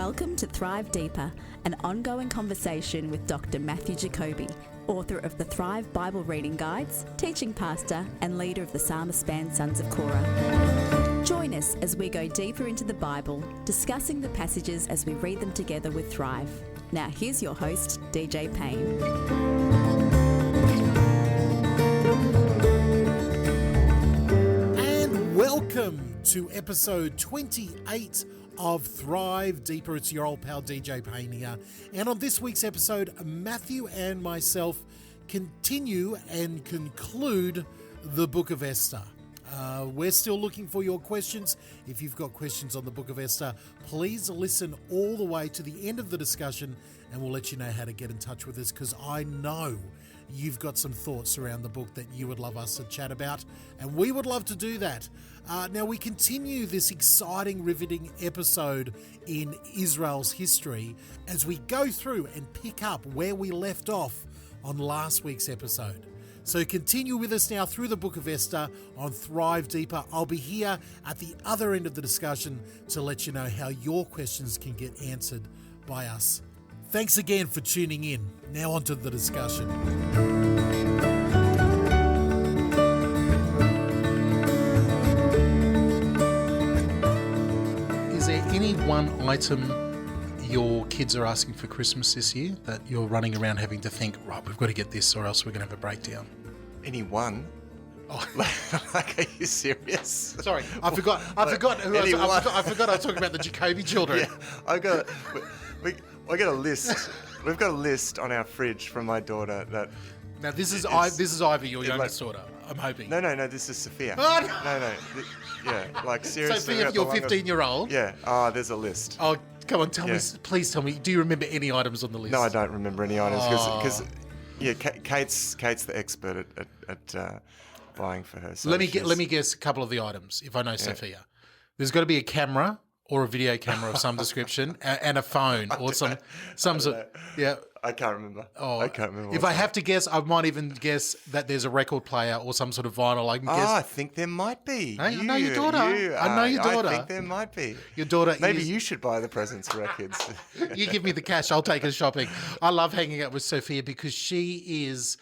Welcome to Thrive Deeper, an ongoing conversation with Dr. Matthew Jacoby, author of the Thrive Bible Reading Guides, teaching pastor, and leader of the Psalmist band Sons of Korah. Join us as we go deeper into the Bible, discussing the passages as we read them together with Thrive. Now here's your host, DJ Payne. And welcome to episode 28 of Thrive Deeper. It's your old pal DJ Payne here. And on this week's episode, Matthew and myself continue and conclude the book of Esther. We're still looking for your questions. If you've got questions on the book of Esther, please listen all the way to the end of the discussion and we'll let you know how to get in touch with us, because I know you've got some thoughts around the book that you would love us to chat about, and we would love to do that. Now we continue this exciting, riveting episode in Israel's history as we go through and pick up where we left off on last week's episode. So continue with us now through the book of Esther on Thrive Deeper. I'll be here at the other end of the discussion to let you know how your questions can get answered by us. Thanks again for tuning in. Now on to the discussion. Is there any one item your kids are asking for Christmas this year that you're running around having to think, right, we've got to get this or else we're going to have a breakdown? Any one? Oh. Like, are you serious? Sorry, I forgot who I forgot I was talking about the Jacoby children. Yeah, I got a list. We've got a list on our fridge from my daughter that. Now this is Ivy, your youngest daughter. I'm hoping. No, this is Sophia. Oh, no. Yeah, like seriously. Sophia, your 15-year-old. Yeah. There's a list. Oh, come on, please tell me. Do you remember any items on the list? No, I don't remember any items because Kate's the expert at buying for her. So let me guess a couple of the items if I know Sophia. There's got to be a camera or a video camera of some description and a phone or some sort. Yeah. I can't remember. I can't remember. If I have to guess, I might even guess that there's a record player or some sort of vinyl. I can guess. I think there might be. Hey, I know your daughter. I know your daughter. I think there might be. Your daughter. Maybe you should buy the presents for our kids. You give me the cash. I'll take her shopping. I love hanging out with Sophia because she is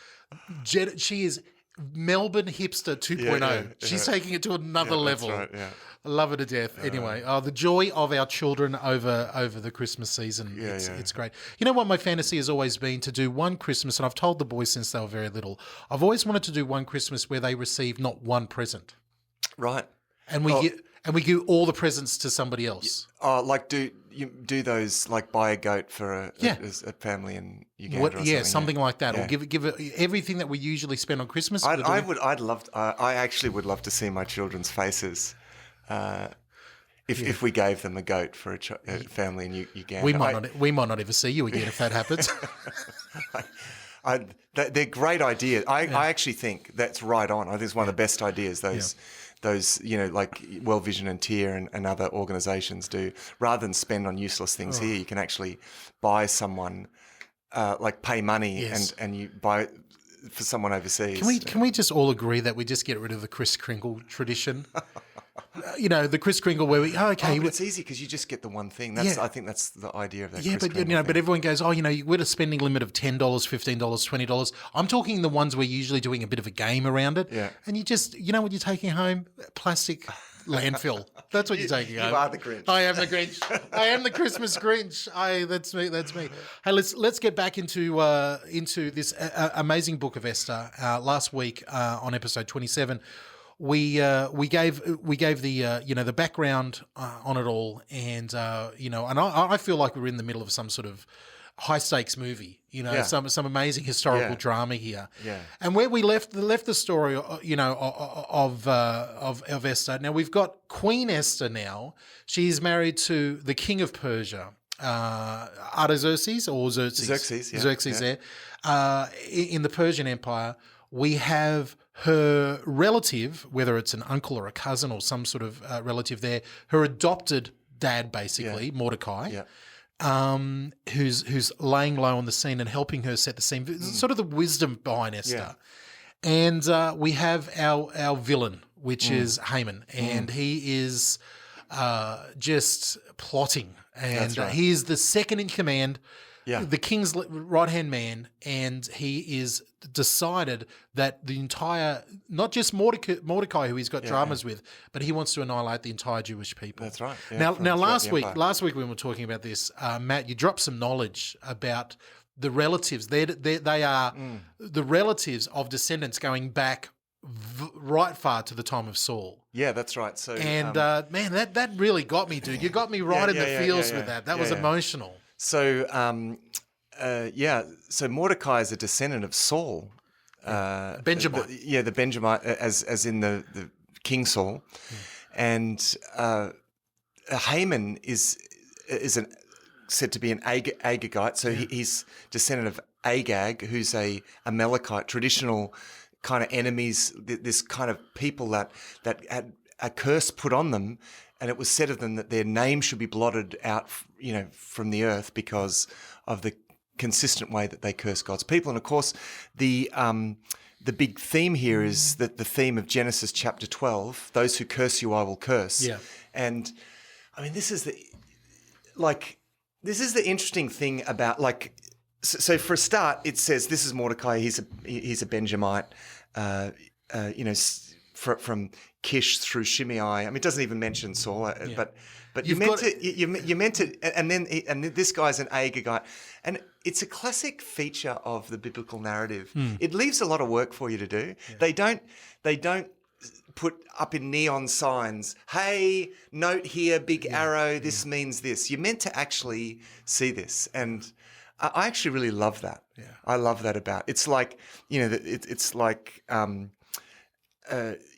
Melbourne hipster 2.0. Yeah. She's taking it to another level. That's right, yeah. I love her to death. Anyway, the joy of our children over the Christmas season. It's great. You know what my fantasy has always been? To do one Christmas, and I've told the boys since they were very little, I've always wanted to do one Christmas where they receive not one present. Right. And we give all the presents to somebody else. Like do those, like buy a goat for a family in Uganda or something? Something like that. Yeah. Or give it everything that we usually spend on Christmas. I actually would love to see my children's faces. If we gave them a goat for a family in Uganda. We might not ever see you again if that happens. They're great ideas. I actually think that's right on. I think it's one of the best ideas those like World Vision and TIER and other organisations do. Rather than spend on useless things here, you can actually buy someone, pay money and you buy for someone overseas. Can we just all agree that we just get rid of the Kris Kringle tradition? The Kris Kringle where but it's easy because you just get the one thing. I think that's the idea of that. Yeah, but but everyone goes, we're at a spending limit of $10, $15, $20. I'm talking the ones we're usually doing a bit of a game around it. Yeah. And you just, what you're taking home? Plastic landfill. That's what you're taking home. You are the Grinch. I am the Grinch. I am the Christmas Grinch. That's me. Hey, let's get back into this amazing book of Esther. Last week on episode 27. We gave the background on it all, and I feel like we're in the middle of some sort of high stakes movie, some amazing historical drama here. Yeah. And where we left the story, of Esther. Now we've got Queen Esther. Now she's married to the King of Persia, Artaxerxes or Xerxes. Xerxes there, in the Persian Empire. We have her relative, whether it's an uncle or a cousin or some sort of relative there, her adopted dad, basically, Mordecai, who's laying low on the scene and helping her set the scene. Sort of the wisdom behind Esther. And we have our villain, which is Haman, and he is just plotting. And That's right. he is the second in command, Yeah. the king's right-hand man, and he is decided that the entire, not just Mordecai who he's got dramas with, but he wants to annihilate the entire Jewish people. That's right. Yeah, Now last throughout the week when we were talking about this, Matt, you dropped some knowledge about the relatives. They are the relatives of descendants going back right far to the time of Saul. Yeah, that's right. So, and man, that really got me, dude. You got me right in the feels with that. That was emotional. So, so Mordecai is a descendant of Saul. Benjamin. The Benjamite, as in the King Saul. And Haman is said to be an Agagite. So he's descendant of Agag, who's a Amalekite, traditional kind of enemies, this kind of people that had a curse put on them, and it was said of them that their name should be blotted out, from the earth because of the consistent way that they curse God's people. And of course, the big theme here is that the theme of Genesis chapter 12: "Those who curse you, I will curse." Yeah, and I mean, this is the interesting thing about So for a start, it says this is Mordecai. He's a Benjamite, from Kish through Shimei. I mean, it doesn't even mention Saul, but you meant it, and then this guy's an Agagite, and it's a classic feature of the biblical narrative. It leaves a lot of work for you to do. Yeah. They don't put up in neon signs, hey, note here, big arrow, this means this. You're meant to actually see this, and I actually really love that. Yeah. I love that about it's like, it's like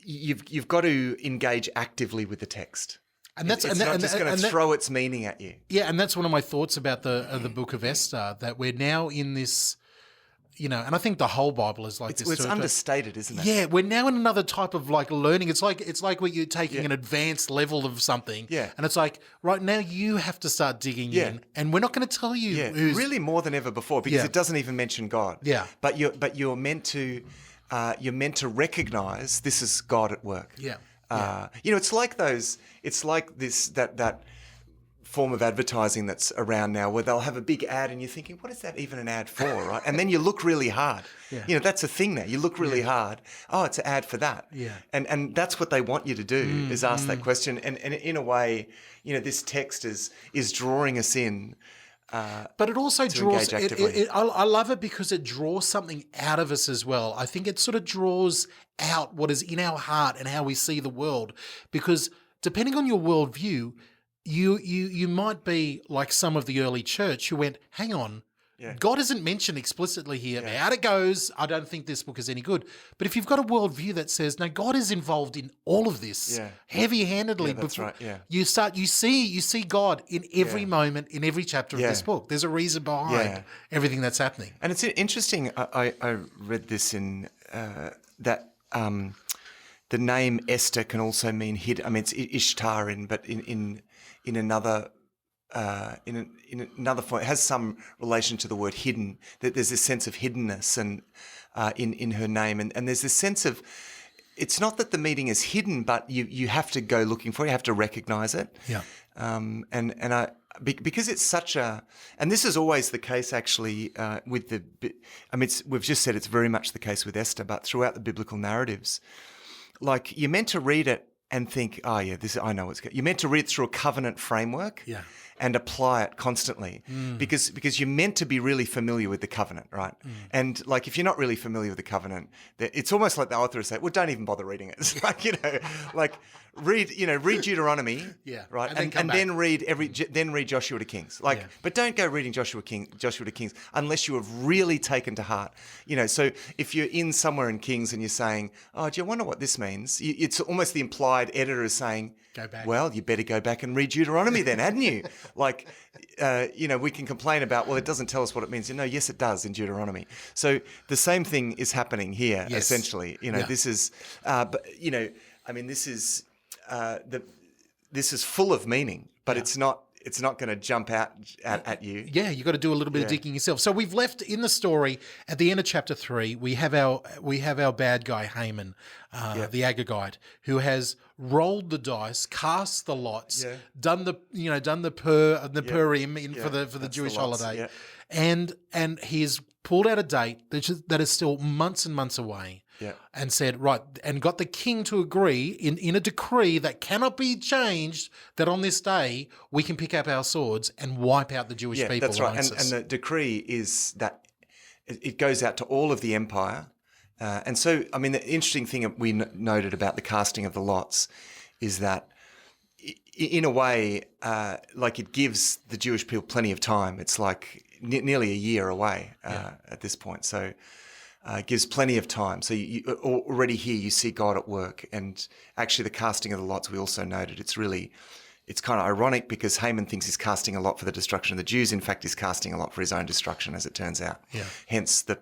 you've got to engage actively with the text. And that's it's not just going to throw its meaning at you. Yeah, and that's one of my thoughts about the book of Esther, that we're now in this, and I think the whole Bible is like this. It's understated, isn't it? Yeah, we're now in another type of learning. It's like where you're taking an advanced level of something. Yeah. And it's like, right now you have to start digging in, and we're not going to tell you really more than ever before, because it doesn't even mention God. Yeah. But you're meant to recognize this is God at work. Yeah. It's like that form of advertising that's around now, where they'll have a big ad and you're thinking, what is that even an ad for, right? And then you look really hard. Yeah. That's a thing now. You look really hard. Oh, it's an ad for that. Yeah. And that's what they want you to do, is ask that question. And in a way, this text is drawing us in. But it also draws. I love it because it draws something out of us as well. I think it sort of draws out what is in our heart and how we see the world. Because depending on your worldview, you might be like some of the early church who went, hang on, God isn't mentioned explicitly here. Yeah. How it goes, I don't think this book is any good. But if you've got a worldview that says, no, God is involved in all of this heavy-handedly. Yeah, that's right. Yeah. You see God in every moment, in every chapter of this book. There's a reason behind everything that's happening. And it's interesting. I read this in that the name Esther can also mean hidden. I mean, it's Ishtar, but in another. In another form, it has some relation to the word hidden. That there's this sense of hiddenness, and in her name, and there's this sense of, it's not that the meaning is hidden, but you have to go looking for it. You have to recognize it. Yeah. Because it's such a, and this is always the case actually with the. I mean, we've just said it's very much the case with Esther, but throughout the biblical narratives, like you're meant to read it and think, oh yeah, I know what's good. You're meant to read it through a covenant framework. Yeah. And apply it constantly, because you're meant to be really familiar with the covenant, right? And if you're not really familiar with the covenant, it's almost like the author is saying, well, don't even bother reading it. It's read Deuteronomy, right? And then read Joshua to Kings. But don't go reading Joshua to Kings unless you have really taken to heart. So if you're in somewhere in Kings and you're saying, oh, do you wonder what this means? It's almost the implied editor is saying, go back. Well, you better go back and read Deuteronomy then, hadn't you? We can complain about, well, it doesn't tell us what it means. Yes, it does in Deuteronomy. So the same thing is happening here, essentially. This is, this is full of meaning, but it's not. it's not going to jump out at you. Yeah, you got to do a little bit of digging yourself. So we've left in the story at the end of chapter 3. We have our bad guy Haman, the Agagite, who has rolled the dice, cast the lots, done the Purim for the Jewish holiday, and he's pulled out a date that is still months and months away. Yeah. And said, right, and got the king to agree in a decree that cannot be changed, that on this day we can pick up our swords and wipe out the Jewish people. That's right. And the decree is that it goes out to all of the empire. And so, I mean, the interesting thing we noted about the casting of the lots is that in a way, like it gives the Jewish people plenty of time. It's like nearly a year away at this point. So it gives plenty of time. So you already here you see God at work. And actually the casting of the lots, we also noted, it's kind of ironic because Haman thinks he's casting a lot for the destruction of the Jews. In fact, he's casting a lot for his own destruction, as it turns out. Yeah. Hence the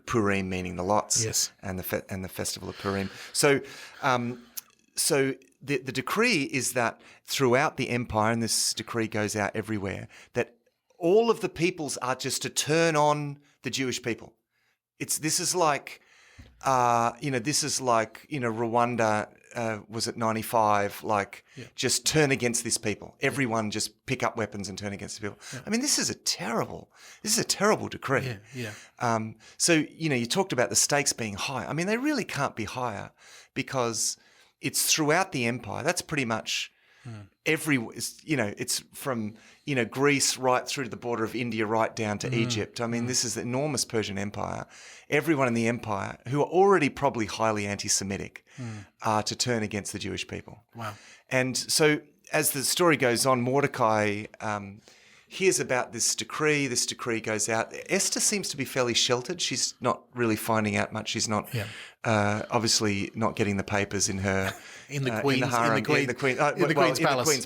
Purim meaning the lots, and the festival of Purim. So the decree is that throughout the empire, and this decree goes out everywhere, that all of the peoples are just to turn on the Jewish people. This is like Rwanda. Was it 95? Just turn against this people. Everyone just pick up weapons and turn against the people. Yeah. I mean, this is a terrible decree. So you talked about the stakes being high. I mean, they really can't be higher because it's throughout the empire. That's pretty much it's from Greece right through to the border of India, right down to Egypt. I mean, this is the enormous Persian Empire. Everyone in the empire who are already probably highly anti-Semitic are to turn against the Jewish people. Wow. And so as the story goes on, Mordecai hears about this decree. This decree goes out. Esther seems to be fairly sheltered. She's not really finding out much. She's not obviously not getting the papers in her in the Queen's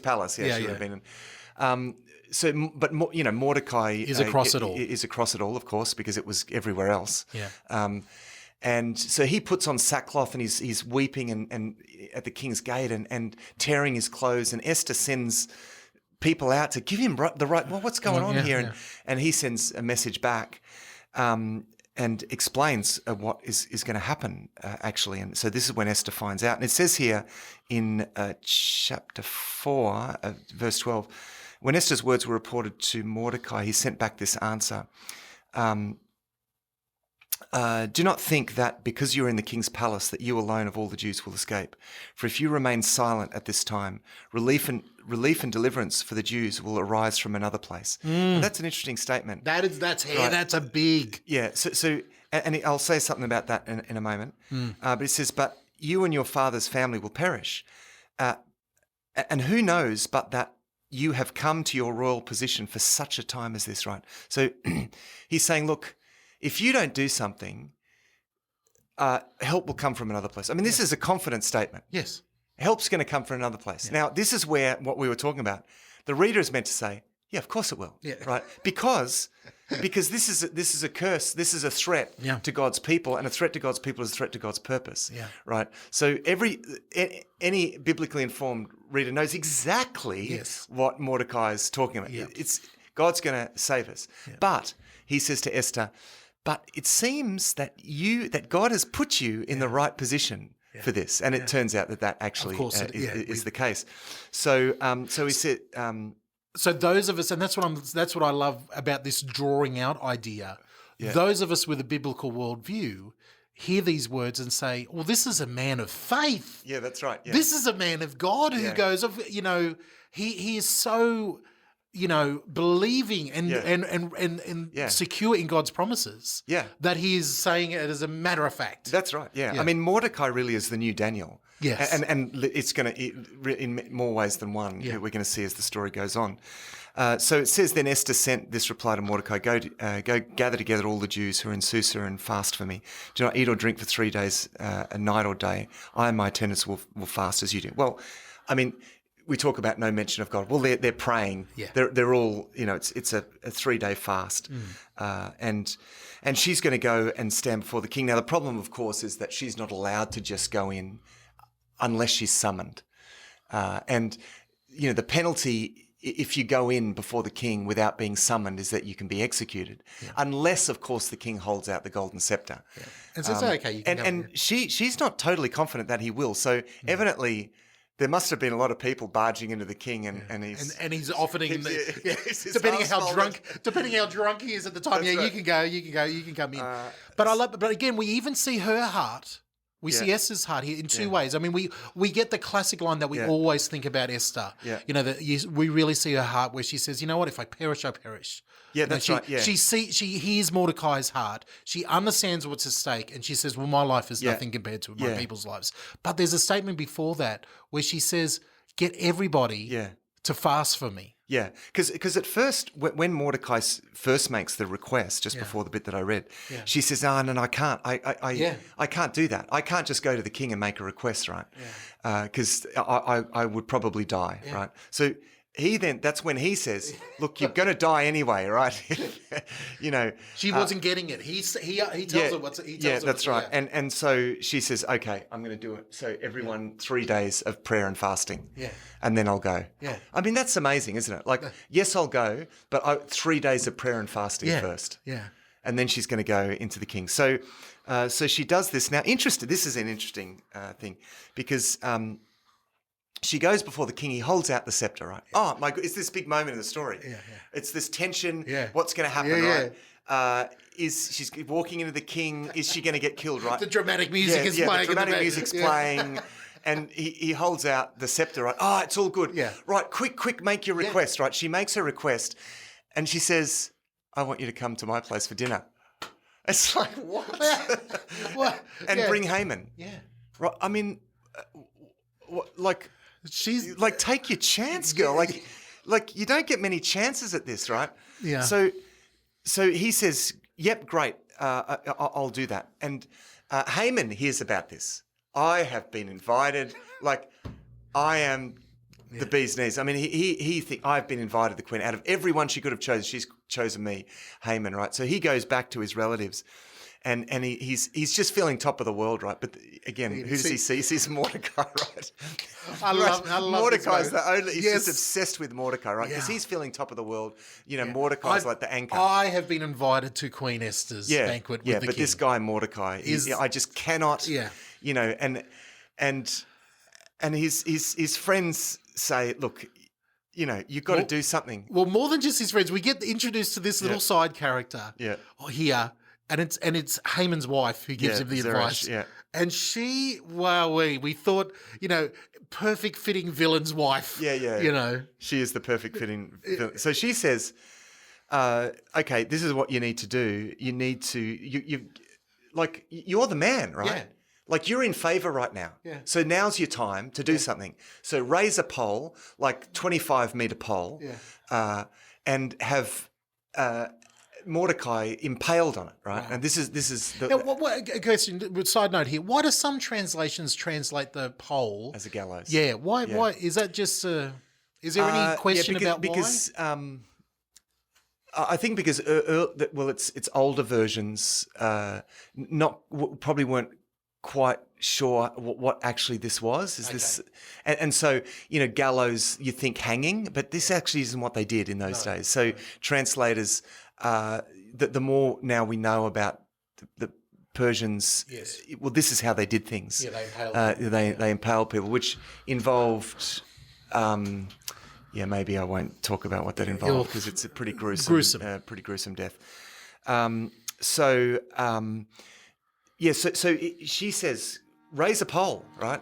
palace. Yeah, she would have been. But Mordecai is across it all. Is across it all, of course, because it was everywhere else. Yeah. And so he puts on sackcloth and he's weeping and at the king's gate and tearing his clothes. And Esther sends people out to give him the right. Well, what's going on here? And he sends a message back. And explains what is going to happen, actually. And so this is when Esther finds out. And it says here in chapter 4, verse 12, when Esther's words were reported to Mordecai, he sent back this answer. Do not think that because you are in the king's palace that you alone of all the Jews will escape. For if you remain silent at this time, relief and deliverance for the Jews will arise from another place. And that's an interesting statement. That's a big... Yeah, so and I'll say something about that in a moment. But it says, but you and your father's family will perish. And who knows but that you have come to your royal position for such a time as this, right? So he's saying, look, if you don't do something, help will come from another place. I mean, this is a confident statement. Yes. Help's going to come from another place. Yeah. Now, this is where what we were talking about. The reader is meant to say, yeah, of course it will. Yeah. Right? Because this is a curse. This is a threat to God's people, and a threat to God's people is a threat to God's purpose. Yeah. Right? So any biblically informed reader knows exactly what Mordecai is talking about. Yeah. It's God's going to save us. Yeah. But he says to Esther, but it seems that God has put you in the right position for this, and it turns out that actually is the case. So he said. So those of us, and that's what I love about this drawing out idea. Yeah. Those of us with a biblical worldview hear these words and say, "Well, this is a man of faith." Yeah, that's right. Yeah. This is a man of God who goes, he is so. Believing and secure in God's promises. Yeah. That he is saying it as a matter of fact. That's right. Yeah. I mean, Mordecai really is the new Daniel. Yes. And it's going to, in more ways than one, we're going to see as the story goes on. So it says, then Esther sent this reply to Mordecai, go gather together all the Jews who are in Susa and fast for me. Do not eat or drink for 3 days, a night or day. I and my attendants will fast as you do. Well, I mean, we talk about no mention of God. Well, they're praying. Yeah. They're all, it's a 3-day fast. And she's going to go and stand before the king. Now, the problem, of course, is that she's not allowed to just go in unless she's summoned. And the penalty if you go in before the king without being summoned, is that you can be executed, unless, of course, the king holds out the golden scepter. Yeah. And so it's okay. You can And she's not totally confident that he will. So evidently, there must have been a lot of people barging into the king, and he's offering him depending how drunk he is at the time. That's right. You can come in. But again, we even see her heart. We see Esther's heart here in two ways. I mean, we get the classic line that we always think about Esther. Yeah. You know, we really see her heart where she says, "You know what? If I perish, I perish." Yeah, that's right. Yeah. She hears Mordecai's heart. She understands what's at stake, and she says, "Well, my life is nothing compared to my people's lives." But there's a statement before that where she says, "Get everybody to fast for me." Yeah, because at first, when Mordecai first makes the request, just before the bit that I read, she says, "Oh, no, I can't. I can't do that. I can't just go to the king and make a request, right? Because I would probably die, right? So that's when he says, "Look, you're going to die anyway, right?" You know, she wasn't getting it. He tells her what's. He tells her that's right. And so she says, "Okay, I'm going to do it." So everyone 3 days of prayer and fasting. Yeah. And then I'll go. Yeah. I mean, that's amazing, isn't it? Like, yes, I'll go, but 3 days of prayer and fasting first. Yeah. And then she's going to go into the king. So, so she does this. Now, this is an interesting thing because she goes before the king. He holds out the scepter, right? Yeah. Oh, my God. It's this big moment in the story. Yeah. It's this tension. Yeah. What's going to happen, right? She's walking into the king. Is she going to get killed, right? The dramatic music is playing. The dramatic music's playing. And he holds out the scepter, right? Oh, it's all good. Yeah. Right, quick, make your request, right? She makes her request and she says, "I want you to come to my place for dinner." It's like, what? And bring Haman. Yeah. Right. I mean, she's like, take your chance, girl. Like you don't get many chances at this, right? Yeah. So he says, "Yep, great. I'll do that." And Haman hears about this. I have been invited. Like, I am the bee's knees. I mean, he think I've been invited. The queen, out of everyone she could have chosen, she's chosen me, Haman. Right. So he goes back to his relatives, and he's just feeling top of the world, right? But again, who does he see? He sees Mordecai, right? I love Mordecai's the only. He's just obsessed with Mordecai, right? Because he's feeling top of the world. You know, Mordecai's like the anchor. I have been invited to Queen Esther's banquet with the king. But this guy Mordecai I just cannot. Yeah. You know, and his friends say, "Look, you know, you've got to do something." Well, more than just his friends, we get introduced to this little side character. Yeah. Here, and it's Haman's wife who gives him the advice. Yeah. And she, we thought, you know, perfect fitting villain's wife. Yeah. You know, she is the perfect fitting villain. So she says, "Okay, this is what you need to do. You need to you're the man, right?" Yeah. Like, you're in favour right now. Yeah. So now's your time to do something. So raise a pole, like 25-metre pole, and have Mordecai impaled on it, right? Wow. And this is the... Now, a question, side note here. Why do some translations translate the pole... as a gallows? Yeah. Why? Is that just... is there any question about why? Because... I think because, it's older versions probably weren't quite sure what actually this was. This, and so, you know, gallows, you think hanging, but this actually isn't what they did in those days. So translators, the more now we know about the Persians, well, this is how they did things. Yeah, they impaled they impaled people, which involved... maybe I won't talk about what that involved because it's a pretty gruesome death. So she says, raise a pole, right?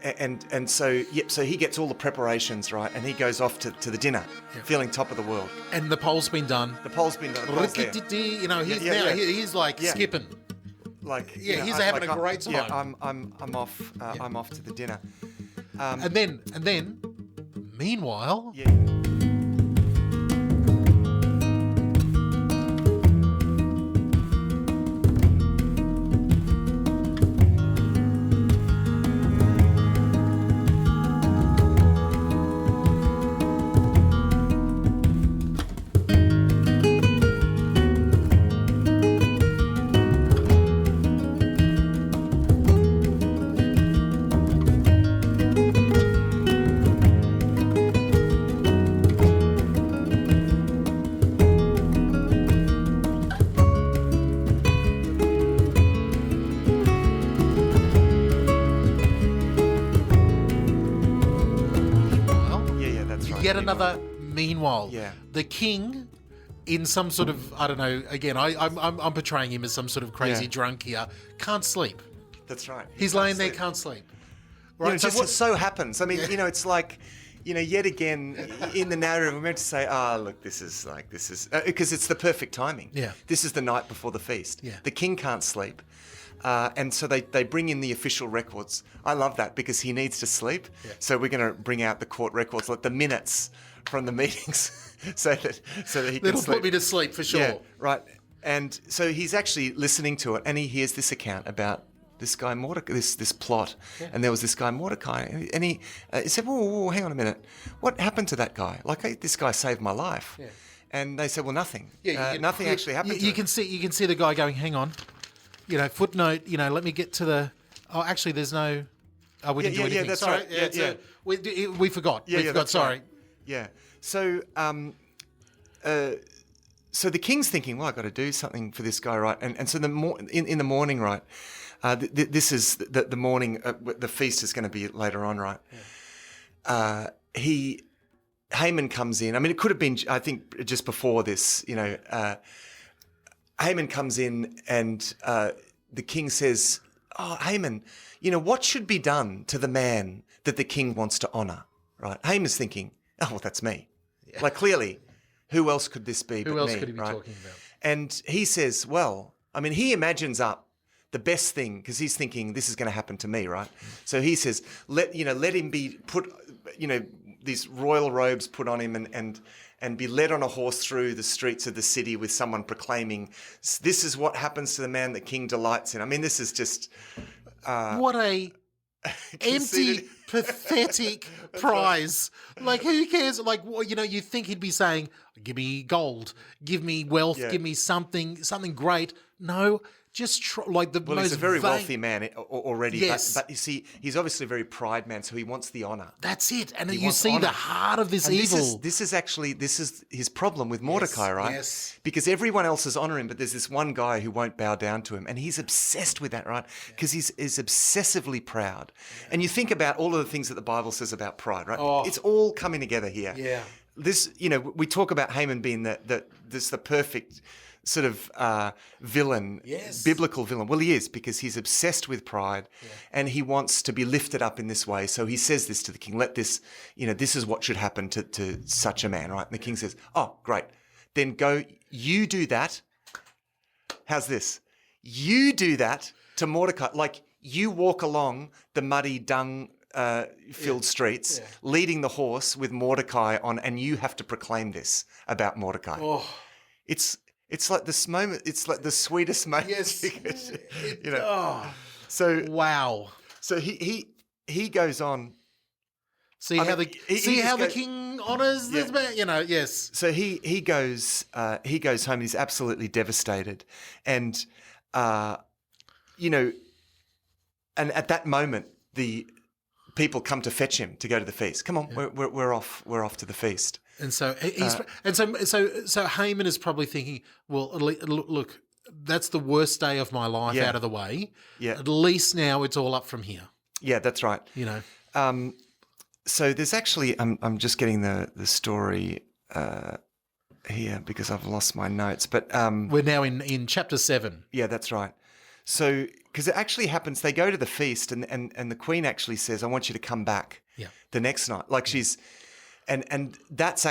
And so he gets all the preparations, right? And he goes off to the dinner, feeling top of the world. And the pole's been done. The pole's been done. You know, he's like skipping. Like, he's having a great time. Yeah, I'm off. I'm off to the dinner. And then, meanwhile. Yeah. That's right. Yet another meanwhile. Yeah. The king, in some sort of, I don't know, again, I'm portraying him as some sort of crazy drunk here, can't sleep. That's right. He's laying there, can't sleep. Right. It just so happens. I mean, it's like, yet again, in the narrative, we're meant to say, look, this is, because it's the perfect timing. Yeah. This is the night before the feast. Yeah. The king can't sleep. And so they bring in the official records. I love that because he needs to sleep. Yeah. So we're going to bring out the court records, like the minutes from the meetings, so that he can sleep. That'll put me to sleep for sure. Yeah, right. And so he's actually listening to it, and he hears this account about this guy Mordecai, this plot, and there was this guy Mordecai, and he said, whoa, hang on a minute, what happened to that guy? Like, this guy saved my life. Yeah. And they said, well, nothing. Yeah, nothing actually happened to him. You can see the guy going, hang on, footnote, let me get to the, actually there's no, we didn't do anything. Yeah, that's sorry. right. We forgot. Yeah, we forgot, sorry. Right. Yeah. So, so the king's thinking, well, I've got to do something for this guy, right? And so in the morning, right, this is the morning, the feast is going to be later on, right? Yeah. Haman comes in. I mean, it could have been, I think, just before this, Haman comes in and the king says, oh, Haman, what should be done to the man that the king wants to honour, right? Haman's thinking, oh, well, that's me. Yeah. Like, clearly, who else could this be but me? Who else could he be talking about? And he says, well, I mean, he imagines up the best thing, because he's thinking this is going to happen to me, right? So he says, let him be put, these royal robes put on him and be led on a horse through the streets of the city with someone proclaiming, this is what happens to the man that king delights in. I mean, this is just... what a empty, pathetic prize. Like, who cares? Like, you think he'd be saying, give me gold, give me wealth, give me something great. No, just he's a very wealthy man already. Yes. But you see, he's obviously a very pride man, so he wants the honour. That's it. And you see honor. The heart of this evil. This is his problem with Mordecai, right? Yes. Because everyone else is honouring him, but there's this one guy who won't bow down to him, and he's obsessed with that, right? Because he's obsessively proud. Yeah. And you think about all of the things that the Bible says about pride, right? Oh. It's all coming together here. Yeah. This, we talk about Haman being the perfect sort of villain, biblical villain. Well, he is, because he's obsessed with pride and he wants to be lifted up in this way. So he says this to the king, let this, this is what should happen to such a man, right? And the king says, oh, great. Then go, you do that. How's this? You do that to Mordecai. Like, you walk along the muddy dung filled streets, leading the horse with Mordecai on, and you have to proclaim this about Mordecai. Oh. It's like this moment. It's like the sweetest moment. Yes. Oh. So wow. So he goes on. See how the king honours this man. Yes. So he goes home. He's absolutely devastated, and and at that moment the people come to fetch him to go to the feast. Come on, we're off. We're off to the feast. And so so Haman is probably thinking, well, look, that's the worst day of my life out of the way. Yeah. At least now it's all up from here. Yeah, that's right. So there's actually, I'm just getting the story here because I've lost my notes. But we're now in chapter 7. Yeah, that's right. So because it actually happens, they go to the feast and the queen actually says, I want you to come back the next night. Like she's... And that's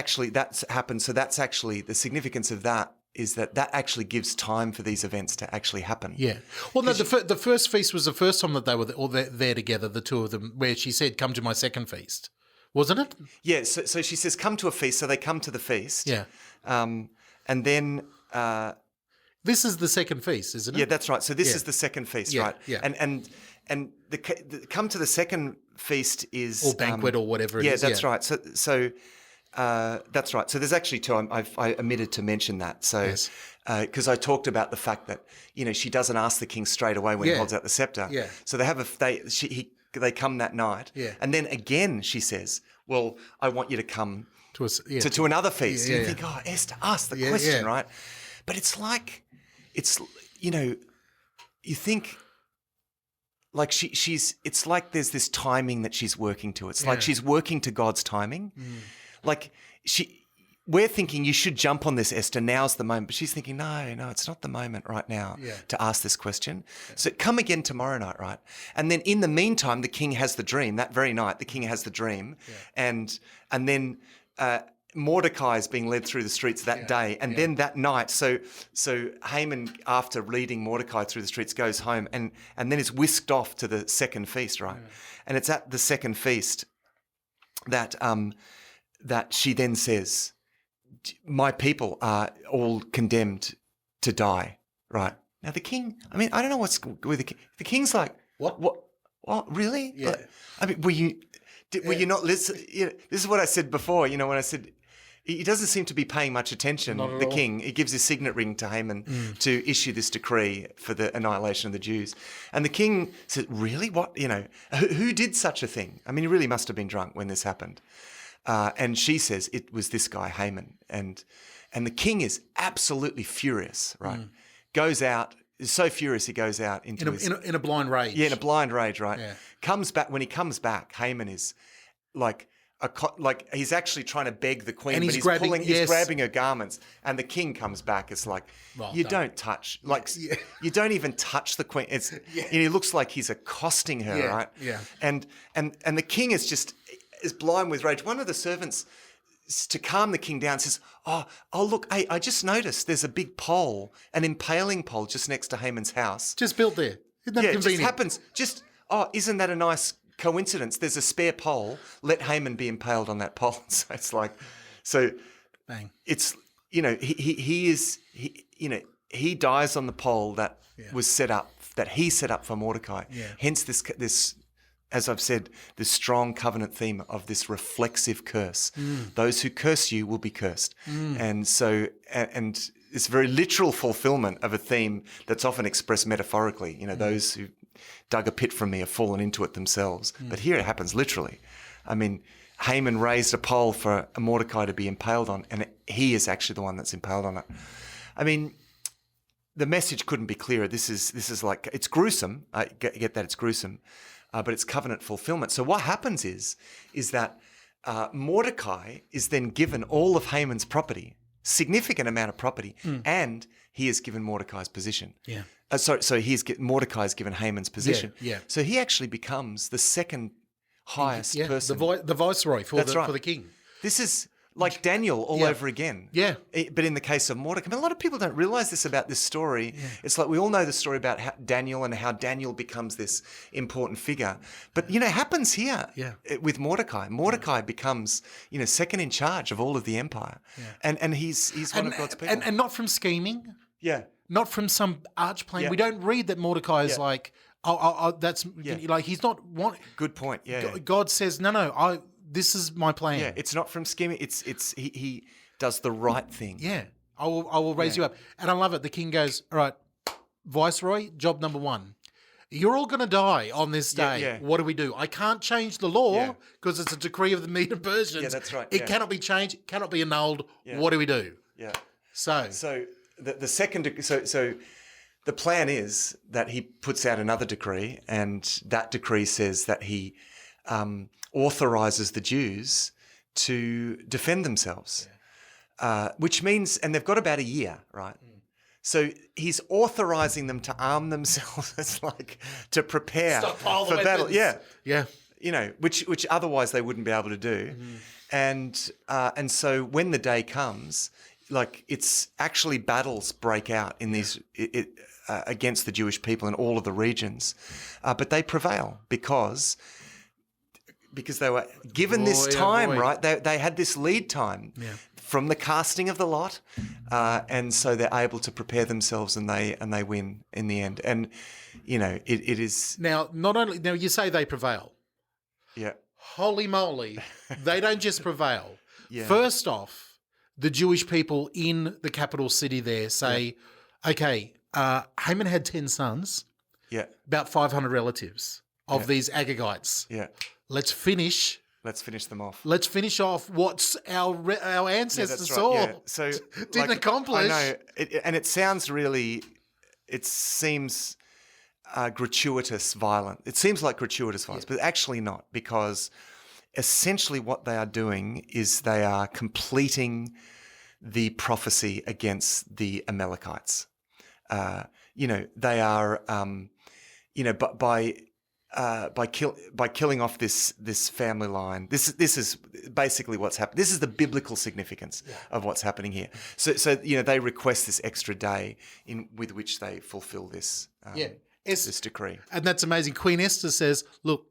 happened. So that's actually the significance of that is that actually gives time for these events to actually happen. Yeah. Well, no, the first feast was the first time that they were all there together, the two of them, where she said, come to my second feast. Wasn't it? Yeah. So she says, come to a feast. So they come to the feast. Yeah. And then... this is the second feast, isn't it? Yeah, that's right. So this is the second feast, right? Yeah. And the come to the second feast is... Or banquet or whatever it is. Yeah, that's right. So that's right. So there's actually two. I omitted to mention that. So because I talked about the fact that, she doesn't ask the king straight away when he holds out the scepter. Yeah. So they come that night. Yeah. And then again she says, well, I want you to come to another feast. And you think, oh, Esther, ask the question, right? But it's like, you think... Like it's like there's this timing that she's working to. It's like she's working to God's timing. like we're thinking you should jump on this, Esther. Now's the moment. But she's thinking, no, it's not the moment right now to ask this question. Yeah. So come again tomorrow night, right? And then in the meantime, the king has the dream. That very night, the king has the dream. Yeah. And then Mordecai is being led through the streets that day. And then that night, so Haman, after leading Mordecai through the streets, goes home and then is whisked off to the second feast, right? Yeah. And it's at the second feast that she then says, my people are all condemned to die, right? Now the king, I mean, I don't know what's with the king. The king's like, what, really? Yeah. Like, I mean, were you not listening? This is what I said before, when I said, he doesn't seem to be paying much attention, the king. He gives his signet ring to Haman to issue this decree for the annihilation of the Jews. And the king said, really? What? Who did such a thing? I mean, he really must have been drunk when this happened. And she says it was this guy, Haman. And the king is absolutely furious, right? Goes out, is so furious he goes out in a blind rage. Yeah, in a blind rage, right? Yeah. Comes back. When he comes back, Haman is like he's actually trying to beg the queen, and but he's grabbing her garments. And the king comes back. It's like, don't touch, you don't even touch the queen. It's he looks like he's accosting her, right? Yeah. And the king is blind with rage. One of the servants, to calm the king down, says, oh, look, hey, I just noticed there's a big pole, an impaling pole just next to Haman's house. Just built there. Isn't that convenient? It just happens. Isn't that a nice coincidence? There's a spare pole. Let Haman be impaled on that pole. So it's like, bang. It's, he dies on the pole that was set up, that he set up for Mordecai. Yeah. Hence this, as I've said, this strong covenant theme of this reflexive curse. Those who curse you will be cursed. And so, and it's very literal fulfillment of a theme that's often expressed metaphorically. Those who dug a pit from me have fallen into it themselves. But here it happens literally. I mean, Haman raised a pole for Mordecai to be impaled on, and he is actually the one that's impaled on it. I mean, the message couldn't be clearer. This is like, it's gruesome. I get that it's gruesome. But it's covenant fulfillment. So what happens is that Mordecai is then given all of Haman's property, significant amount of property, and he is given Mordecai's position. Yeah. Mordecai is given Haman's position. Yeah. So he actually becomes the second highest person. The viceroy for the king. This is like Daniel all over again. Yeah. But in the case of Mordecai, a lot of people don't realize this about this story. Yeah. It's like we all know the story about Daniel and how Daniel becomes this important figure. But, it happens here with Mordecai. Mordecai becomes, second in charge of all of the empire. Yeah. And he's one of God's people. And not from scheming. Yeah. Not from some arch plan. Yeah. We don't read that Mordecai is like, that's like he's not. Good point. Yeah. God says, no, this is my plan. Yeah, it's not from scheming. He does the right thing. Yeah, I will raise you up, and I love it. The king goes, all right, Viceroy, job number one. You're all going to die on this day. Yeah. What do we do? I can't change the law because it's a decree of the Mede and Persians. Yeah, that's right. It cannot be changed. It cannot be annulled. Yeah. What do we do? Yeah. So the second. So the plan is that he puts out another decree, and that decree says that he authorizes the Jews to defend themselves, which means, and they've got about a year, right? So he's authorizing them to arm themselves. It's like to prepare for battle. Yeah. Which otherwise they wouldn't be able to do. And so when the day comes, like it's actually battles break out in these against the Jewish people in all of the regions, but they prevail because they were given this time, right? They had this lead time from the casting of the lot, and so they're able to prepare themselves, and they win in the end. And it is now not only now you say they prevail. Yeah. Holy moly, they don't just prevail. Yeah. First off, the Jewish people in the capital city there say, okay, Haman had 10 sons. Yeah. About 500 relatives of these Agagites. Yeah. Let's finish them off. Let's finish off what our ancestors saw. Yeah. So didn't accomplish. I know, and it sounds really. It seems gratuitous violence. It seems like gratuitous violence, but actually not, because essentially what they are doing is they are completing the prophecy against the Amalekites. They are, but by killing off this family line. This is basically what's happening. This is the biblical significance of what's happening here. So they request this extra day with which they fulfill this this decree. And that's amazing. Queen Esther says, "Look,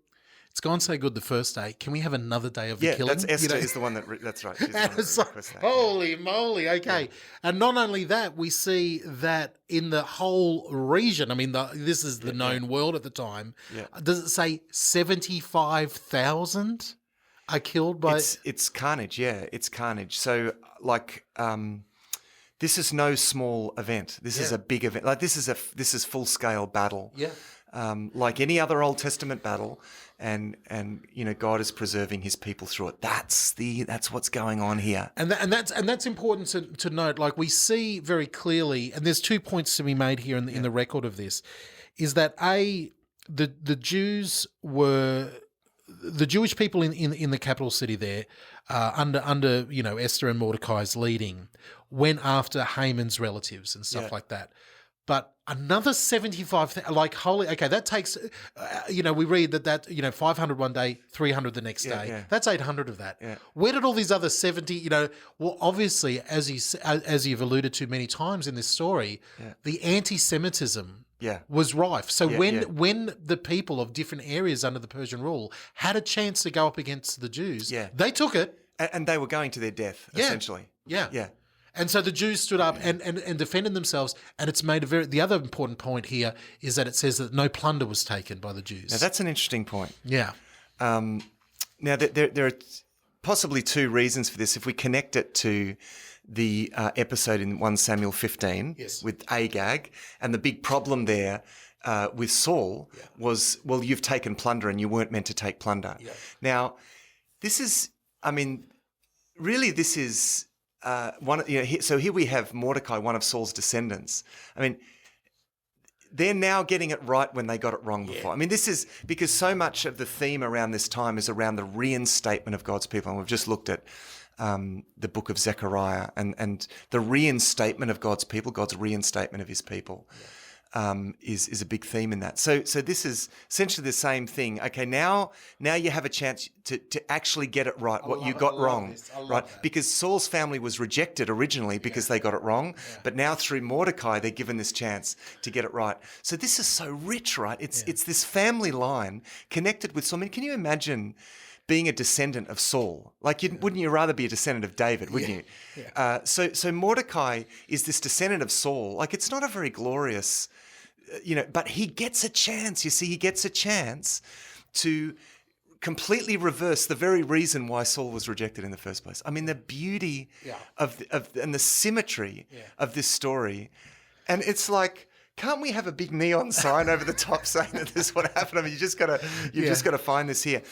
it's gone so good the first day. Can we have another day of the killing?" That's Esther is the one that's right. She's the one that requests that. Holy moly! Okay, yeah. And not only that, we see that in the whole region. I mean, this is the known world at the time. Yeah. Does it say 75,000 are killed by? It's carnage. Yeah, it's carnage. So this is no small event. This is a big event. Like this is full scale battle. Yeah. Like any other Old Testament battle, and God is preserving His people through it. That's what's going on here, and that's important to note. Like we see very clearly, and there's 2 points to be made here in the record of this, is that the Jews were the Jewish people in the capital city there, under Esther and Mordecai's leading, went after Haman's relatives and stuff like that. But another 75, that takes, we read that 500 one day, 300 the next day. Yeah. That's 800 of that. Yeah. Where did all these other 70, well, obviously, as you've alluded to many times in this story, the anti-Semitism was rife. So when the people of different areas under the Persian rule had a chance to go up against the Jews, they took it. And they were going to their death, essentially. Yeah. Yeah. And so the Jews stood up and defended themselves, and it's made the other important point here is that it says that no plunder was taken by the Jews. Now, that's an interesting point. Yeah. Now, there are possibly two reasons for this. If we connect it to the episode in 1 Samuel 15 with Agag, and the big problem there with Saul was, well, you've taken plunder and you weren't meant to take plunder. Yeah. Now, this is, this is... so here we have Mordecai, one of Saul's descendants. I mean, they're now getting it right when they got it wrong before. I mean, this is because so much of the theme around this time is around the reinstatement of God's people. And we've just looked at the book of Zechariah and the reinstatement of God's people, God's reinstatement of His people. Is a big theme in that. So this is essentially the same thing. Okay, now you have a chance to actually get it right, what you got wrong, right? Because Saul's family was rejected originally because they got it wrong, but now through Mordecai they're given this chance to get it right. So this is so rich, right? It's this family line connected with Saul. I mean, can you imagine being a descendant of Saul? Like, wouldn't you rather be a descendant of David, wouldn't you? Yeah. So Mordecai is this descendant of Saul. Like, it's not a very glorious, but he gets a chance. You see, he gets a chance to completely reverse the very reason why Saul was rejected in the first place. I mean, the beauty and the symmetry of this story. And it's like, can't we have a big neon sign over the top saying that this is what happened? I mean, you've just got to find this here.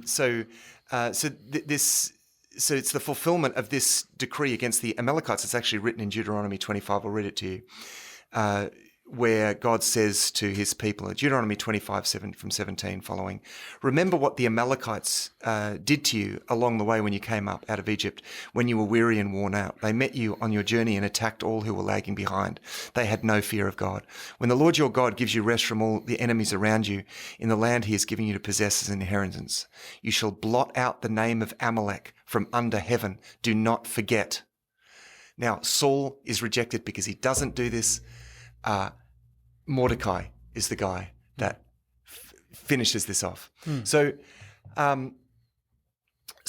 So it's the fulfillment of this decree against the Amalekites. It's actually written in Deuteronomy 25. I'll read it to you. Where God says to His people, Deuteronomy 25, 7 from 17 following, remember what the Amalekites did to you along the way when you came up out of Egypt, when you were weary and worn out. They met you on your journey and attacked all who were lagging behind. They had no fear of God. When the Lord your God gives you rest from all the enemies around you in the land He is giving you to possess as an inheritance, you shall blot out the name of Amalek from under heaven. Do not forget. Now, Saul is rejected because he doesn't do this. Mordecai is the guy that finishes this off. So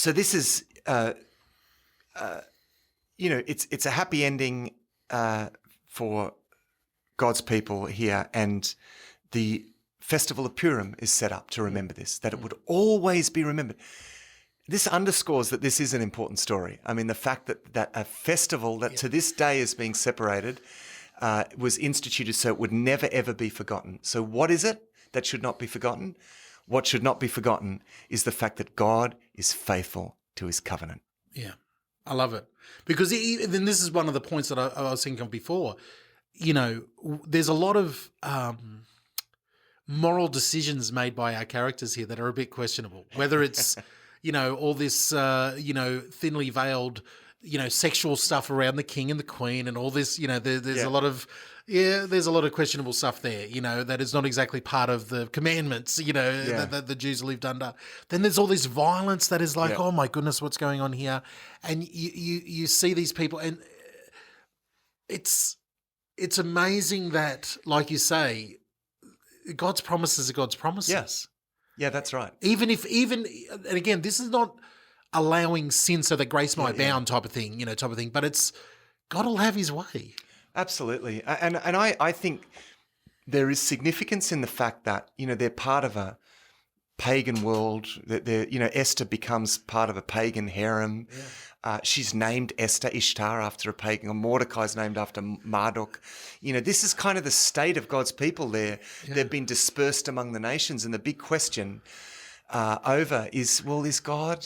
this is, it's a happy ending for God's people here, and the festival of Purim is set up to remember this, that it would always be remembered. This underscores that this is an important story. I mean, the fact that a festival that to this day is being separated was instituted so it would never, ever be forgotten. So what is it that should not be forgotten? What should not be forgotten is the fact that God is faithful to His covenant. Yeah, I love it. Because then this is one of the points that I was thinking of before. There's a lot of moral decisions made by our characters here that are a bit questionable. Whether it's, all this, thinly veiled, sexual stuff around the king and the queen and all this, there's a lot of, there's a lot of questionable stuff there, that is not exactly part of the commandments, that the Jews lived under. Then there's all this violence that is like, oh my goodness, what's going on here? And you see these people, and it's amazing that, like you say, God's promises are God's promises. Yes. Yeah, that's right. Even, and again, this is not allowing sin so that grace might abound type of thing, but it's God will have his way. Absolutely. And I think there is significance in the fact that, they're part of a pagan world, that Esther becomes part of a pagan harem. Yeah. She's named Esther, Ishtar, after a pagan, or Mordecai's named after Marduk. This is kind of the state of God's people there. Yeah. They've been dispersed among the nations, and the big question is God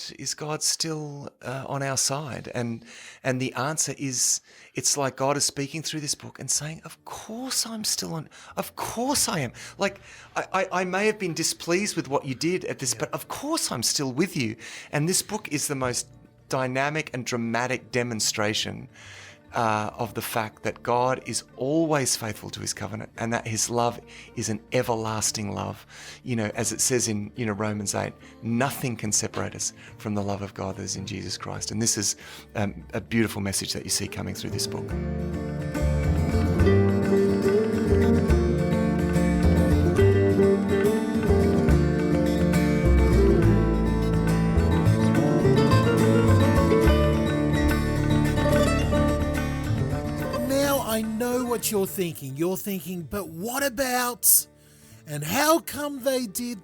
still on our side? And the answer is, it's like God is speaking through this book and saying, of course I'm still on. Of course I am. Like, I may have been displeased with what you did at this, but of course I'm still with you. And this book is the most dynamic and dramatic demonstration of the fact that God is always faithful to his covenant, and that his love is an everlasting love. As it says in Romans 8, nothing can separate us from the love of God that is in Jesus Christ. And this is a beautiful message that you see coming through this book. What you're thinking, but what about, and how come they did,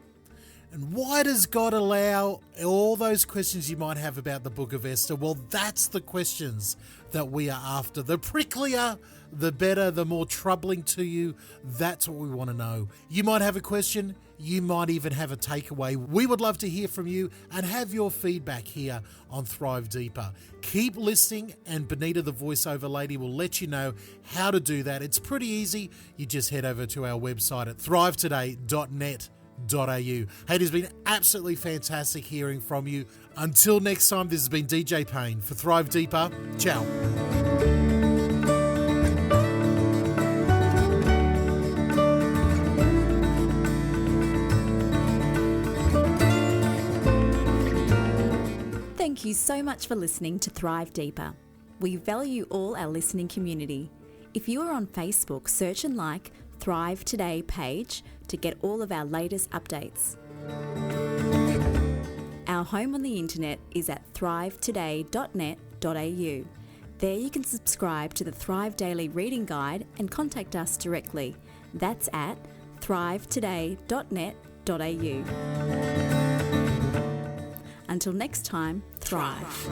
and why does God allow all those questions you might have about the book of Esther? Well, that's the questions that we are after. The pricklier, the better, the more troubling to you. That's what we want to know. You might have a question. You might even have a takeaway. We would love to hear from you and have your feedback here on Thrive Deeper. Keep listening, and Benita, the voiceover lady, will let you know how to do that. It's pretty easy. You just head over to our website at thrivetoday.net.au. Hey, it has been absolutely fantastic hearing from you. Until next time, this has been DJ Payne for Thrive Deeper. Ciao. Thank you so much for listening to Thrive Deeper. We value all our listening community. If you are on Facebook, search and like Thrive Today page to get all of our latest updates. Our home on the internet is at thrivetoday.net.au. There you can subscribe to the Thrive Daily Reading Guide and contact us directly. That's at thrivetoday.net.au. Until next time, thrive.